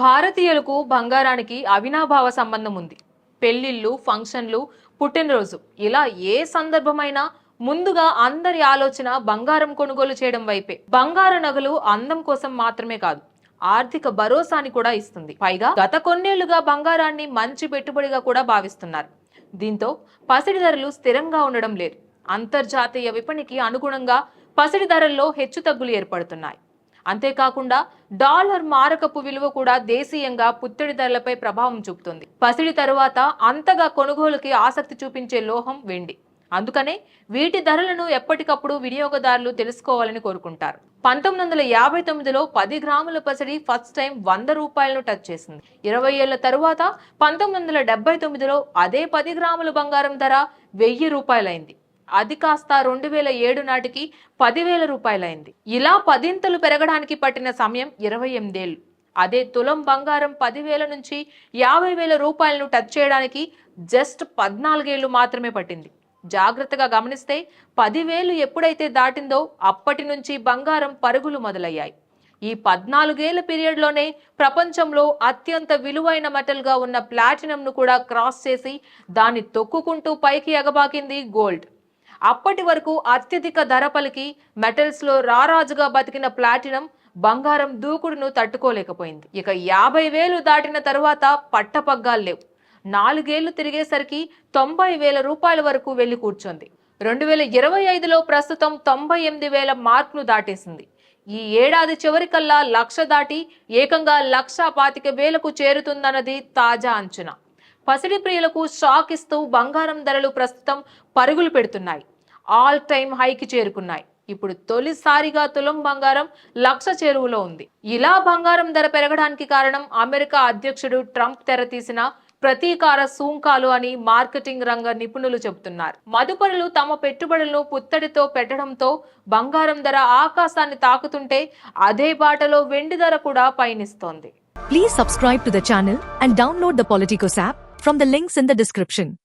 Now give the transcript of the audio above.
భారతీయులకు బంగారానికి అవినాభావ సంబంధం ఉంది. పెళ్లిళ్ళు, ఫంక్షన్లు, పుట్టినరోజు ఇలా ఏ సందర్భమైనా ముందుగా అందరి ఆలోచన బంగారం కొనుగోలు చేయడం వైపే. బంగారు నగలు అందం కోసం మాత్రమే కాదు, ఆర్థిక భరోసాని కూడా ఇస్తుంది. పైగా గత కొన్నేళ్లుగా బంగారాన్ని మంచి పెట్టుబడిగా కూడా భావిస్తున్నారు. దీంతో పసిడి ధరలు స్థిరంగా ఉండడం లేదు. అంతర్జాతీయ విపణికి అనుగుణంగా పసిడి ధరల్లో హెచ్చుతగ్గులు ఏర్పడుతున్నాయి. అంతేకాకుండా డాలర్ మారకపు విలువ కూడా దేశీయంగా పుత్తడి ధరలపై ప్రభావం చూపుతుంది. పసిడి తరువాత అంతగా కొనుగోలుకి ఆసక్తి చూపించే లోహం వెండి. అందుకనే వీటి ధరలను ఎప్పటికప్పుడు వినియోగదారులు తెలుసుకోవాలని కోరుకుంటారు. 1959లో 10 గ్రాముల పసిడి ఫస్ట్ టైం 100 రూపాయలను టచ్ చేసింది. 20 ఏళ్ల తరువాత 1979లో అదే 10 గ్రాముల బంగారం ధర 1000 రూపాయలైంది. అది కాస్త 2007 నాటికి 10,000 రూపాయలైంది. ఇలా పదింతలు పెరగడానికి పట్టిన సమయం 28 ఏళ్లు. అదే తులం బంగారం 10,000 నుంచి 50,000 రూపాయలను టచ్ చేయడానికి జస్ట్ 14 ఏళ్లు మాత్రమే పట్టింది. జాగ్రత్తగా గమనిస్తే 10,000 ఎప్పుడైతే దాటిందో అప్పటి నుంచి బంగారం పరుగులు మొదలయ్యాయి. ఈ 14 ఏళ్ల పీరియడ్లోనే ప్రపంచంలో అత్యంత విలువైన మెటల్గా ఉన్న ప్లాటినంను కూడా క్రాస్ చేసి దాన్ని తొక్కుకుంటూ పైకి ఎగబాకింది గోల్డ్. అప్పటి వరకు అత్యధిక ధర పలికి మెటల్స్ లో రారాజుగా బతికిన ప్లాటినం బంగారం దూకుడును తట్టుకోలేకపోయింది. ఇక 50,000 దాటిన తరువాత పట్టపగ్గాలు లేవు. 4 ఏళ్లు తిరిగేసరికి 90,000 రూపాయల వరకు వెళ్లి కూర్చొంది. 2025లో ప్రస్తుతం 98,000 మార్క్ను దాటేసింది. ఈ ఏడాది చివరికల్లా 1,00,000 దాటి ఏకంగా 1,25,000కు చేరుతుందన్నది తాజా అంచనా. పసిడి ప్రియులకు షాక్ ఇస్తూ బంగారం ధరలు ప్రస్తుతం పరుగులు పెడుతున్నాయి. ఆల్ టైమ్ హైకి చేరుకున్నాయి. ఇప్పుడు తొలిసారిగా తులం బంగారం 1,00,000 చేరువలో ఉంది. ఇలా బంగారం ధర పెరగడానికి కారణం అమెరికా అధ్యక్షుడు ట్రంప్ తెరతీసిన ప్రతీకార సుంకాలు అని మార్కెటింగ్ రంగ నిపుణులు చెబుతున్నారు. మదుపరులు తమ పెట్టుబడులను పుత్తడితో పెట్టడంతో బంగారం ధర ఆకాశాన్ని తాకుతుంటే అదే బాటలో వెండి ధర కూడా పయనిస్తోంది. Please subscribe to the channel and download the Politicos app from the links in the description.